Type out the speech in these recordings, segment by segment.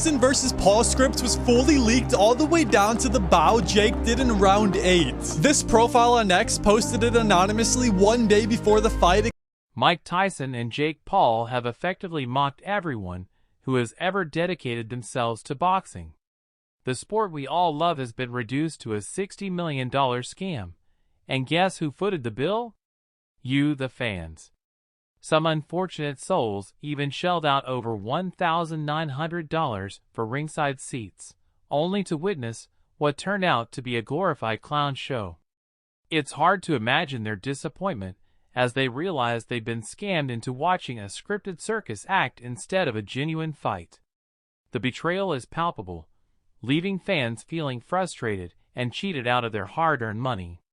Tyson vs. Paul script was fully leaked all the way down to the bow Jake did in round 8. This profile on X posted it anonymously one day before the fight. Mike Tyson and Jake Paul have effectively mocked everyone who has ever dedicated themselves to boxing. The sport we all love has been reduced to a $60 million scam. And guess who footed the bill? You, the fans. Some unfortunate souls even shelled out over $1,900 for ringside seats, only to witness what turned out to be a glorified clown show. It's hard to imagine their disappointment as they realized they'd been scammed into watching a scripted circus act instead of a genuine fight. The betrayal is palpable, leaving fans feeling frustrated and cheated out of their hard-earned money.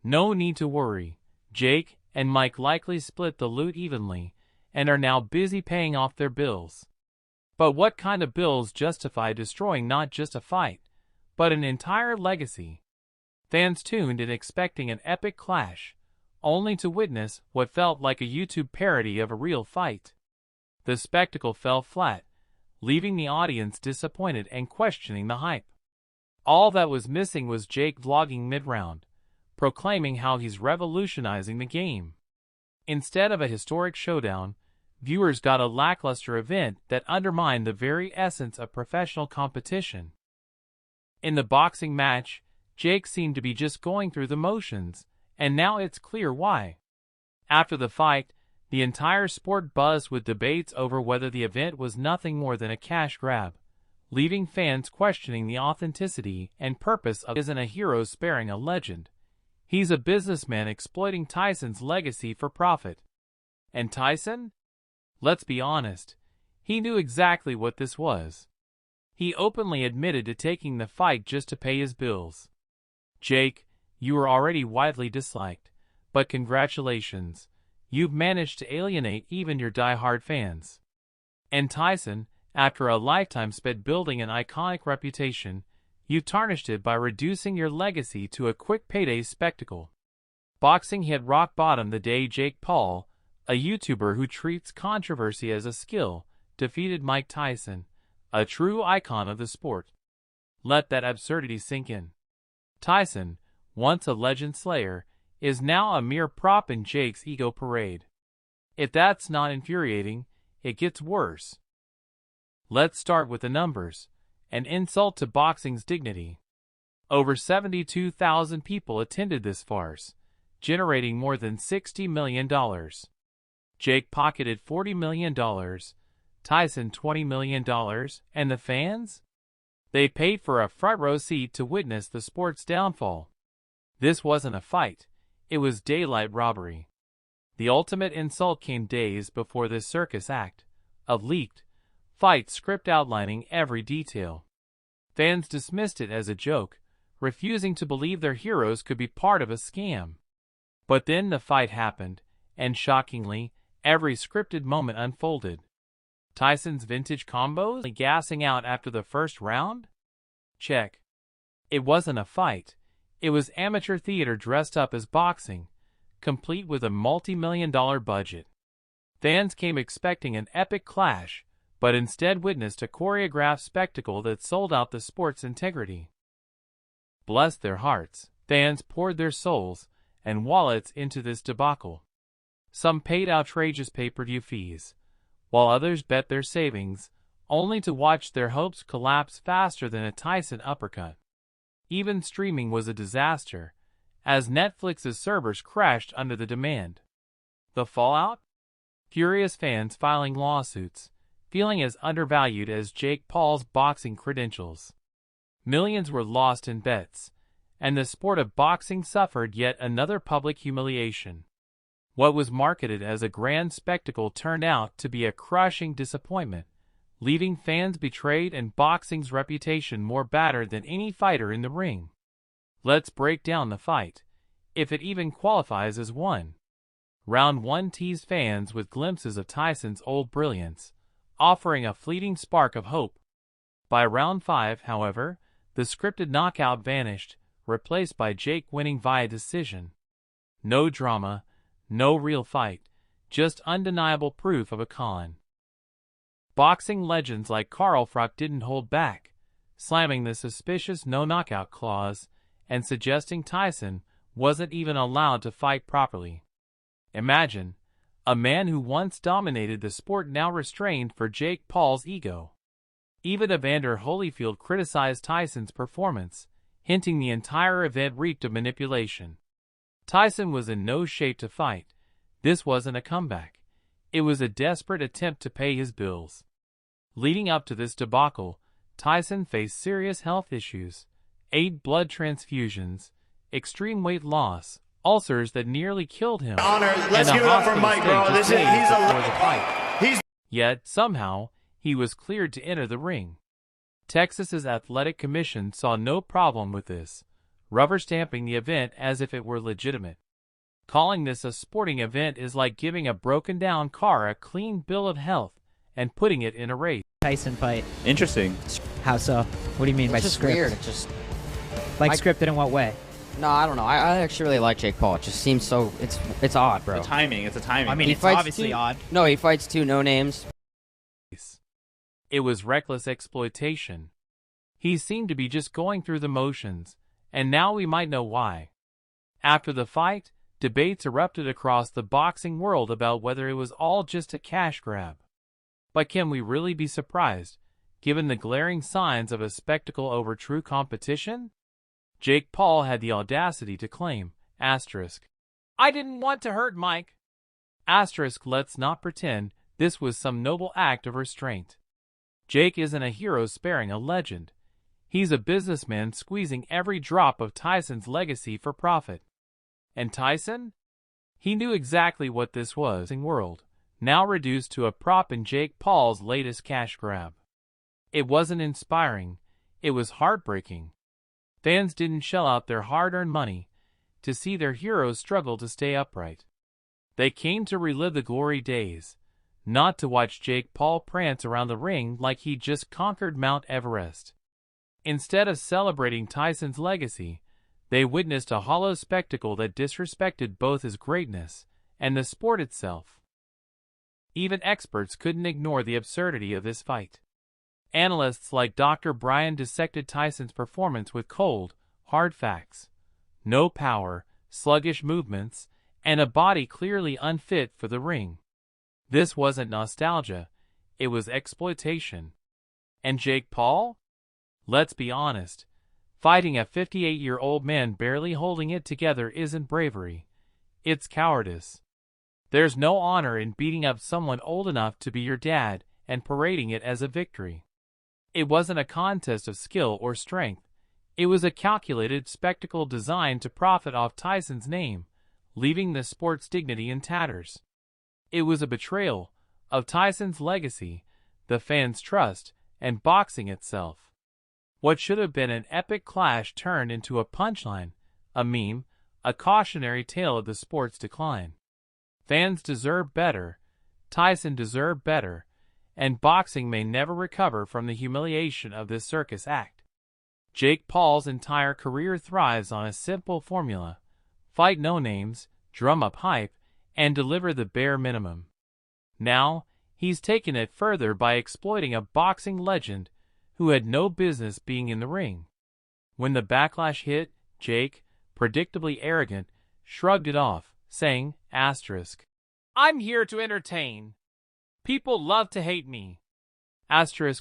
No need to worry. Jake and Mike likely split the loot evenly and are now busy paying off their bills. But what kind of bills justify destroying not just a fight, but an entire legacy? Fans tuned in expecting an epic clash, only to witness what felt like a YouTube parody of a real fight. The spectacle fell flat, leaving the audience disappointed and questioning the hype. All that was missing was Jake vlogging mid-round, proclaiming how he's revolutionizing the game. Instead of a historic showdown, viewers got a lackluster event that undermined the very essence of professional competition. In the boxing match, Jake seemed to be just going through the motions, and now it's clear why. After the fight, the entire sport buzzed with debates over whether the event was nothing more than a cash grab, leaving fans questioning the authenticity and purpose of "Isn't a hero sparing a legend? He's a businessman exploiting Tyson's legacy for profit." And Tyson? Let's be honest, he knew exactly what this was. He openly admitted to taking the fight just to pay his bills. Jake, you were already widely disliked, but congratulations, you've managed to alienate even your die-hard fans. And Tyson, after a lifetime spent building an iconic reputation, you tarnished it by reducing your legacy to a quick payday spectacle. Boxing hit rock bottom the day Jake Paul, a YouTuber who treats controversy as a skill, defeated Mike Tyson, a true icon of the sport. Let that absurdity sink in. Tyson, once a legend slayer, is now a mere prop in Jake's ego parade. If that's not infuriating, it gets worse. Let's start with the numbers. An insult to boxing's dignity. Over 72,000 people attended this farce, generating more than $60 million. Jake pocketed $40 million, Tyson $20 million, and the fans? They paid for a front-row seat to witness the sport's downfall. This wasn't a fight, it was daylight robbery. The ultimate insult came days before this circus act, a leaked fight script outlining every detail. Fans dismissed it as a joke, refusing to believe their heroes could be part of a scam. But then the fight happened, and shockingly, every scripted moment unfolded. Tyson's vintage combos gassing out after the first round? Check. It wasn't a fight, it was amateur theater dressed up as boxing, complete with a multi-million-dollar budget. Fans came expecting an epic clash, but instead witnessed a choreographed spectacle that sold out the sport's integrity. Bless their hearts, fans poured their souls and wallets into this debacle. Some paid outrageous pay-per-view fees, while others bet their savings, only to watch their hopes collapse faster than a Tyson uppercut. Even streaming was a disaster, as Netflix's servers crashed under the demand. The fallout? Furious fans filing lawsuits, feeling as undervalued as Jake Paul's boxing credentials. Millions were lost in bets, and the sport of boxing suffered yet another public humiliation. What was marketed as a grand spectacle turned out to be a crushing disappointment, leaving fans betrayed and boxing's reputation more battered than any fighter in the ring. Let's break down the fight, if it even qualifies as one. Round 1 teased fans with glimpses of Tyson's old brilliance, offering a fleeting spark of hope. By round 5, however, the scripted knockout vanished, replaced by Jake winning via decision. No drama, no real fight, just undeniable proof of a con. Boxing legends like Carl Froch didn't hold back, slamming the suspicious no-knockout clause and suggesting Tyson wasn't even allowed to fight properly. Imagine, a man who once dominated the sport now restrained for Jake Paul's ego. Even Evander Holyfield criticized Tyson's performance, hinting the entire event reeked of manipulation. Tyson was in no shape to fight. This wasn't a comeback. It was a desperate attempt to pay his bills. Leading up to this debacle, Tyson faced serious health issues, 8 blood transfusions, extreme weight loss, ulcers that nearly killed him, Let's give it up for Mike, bro. He's Yet, somehow, he was cleared to enter the ring. Texas's athletic commission saw no problem with this, rubber-stamping the event as if it were legitimate. Calling this a sporting event is like giving a broken-down car a clean bill of health and putting it in a race. Tyson fight. Interesting. How so? What do you mean by It's just script? weird. It just Like scripted in what way? no, I don't know. I actually really like Jake Paul. It just seems so. It's odd, bro. The timing. It's a timing. I mean, He it's fights obviously two- odd. No, he fights 2 no names. It was reckless exploitation. He seemed to be just going through the motions, and now we might know why. After the fight, debates erupted across the boxing world about whether it was all just a cash grab. But can we really be surprised, given the glaring signs of a spectacle over true competition? Jake Paul had the audacity to claim, "I didn't want to hurt Mike." Let's not pretend this was some noble act of restraint. Jake isn't a hero sparing a legend. He's a businessman squeezing every drop of Tyson's legacy for profit. And Tyson? He knew exactly what this was in world, now reduced to a prop in Jake Paul's latest cash grab. It wasn't inspiring, it was heartbreaking. Fans didn't shell out their hard-earned money to see their heroes struggle to stay upright. They came to relive the glory days, not to watch Jake Paul prance around the ring like he'd just conquered Mount Everest. Instead of celebrating Tyson's legacy, they witnessed a hollow spectacle that disrespected both his greatness and the sport itself. Even experts couldn't ignore the absurdity of this fight. Analysts like Dr. Bryan dissected Tyson's performance with cold, hard facts. No power, sluggish movements, and a body clearly unfit for the ring. This wasn't nostalgia, it was exploitation. And Jake Paul? Let's be honest, fighting a 58-year-old man barely holding it together isn't bravery, it's cowardice. There's no honor in beating up someone old enough to be your dad and parading it as a victory. It wasn't a contest of skill or strength, it was a calculated spectacle designed to profit off Tyson's name, leaving the sport's dignity in tatters. It was a betrayal of Tyson's legacy, the fans' trust, and boxing itself. What should have been an epic clash turned into a punchline, a meme, a cautionary tale of the sport's decline. Fans deserve better, Tyson deserved better, and boxing may never recover from the humiliation of this circus act. Jake Paul's entire career thrives on a simple formula: fight no names, drum up hype, and deliver the bare minimum. Now, he's taken it further by exploiting a boxing legend who had no business being in the ring. When the backlash hit, Jake, predictably arrogant, shrugged it off, saying, "I'm here to entertain. People love to hate me."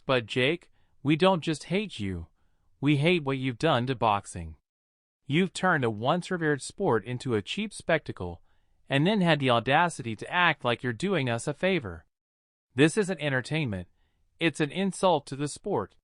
But Jake, we don't just hate you, we hate what you've done to boxing. You've turned a once revered sport into a cheap spectacle, and then had the audacity to act like you're doing us a favor. This isn't entertainment, it's an insult to the sport.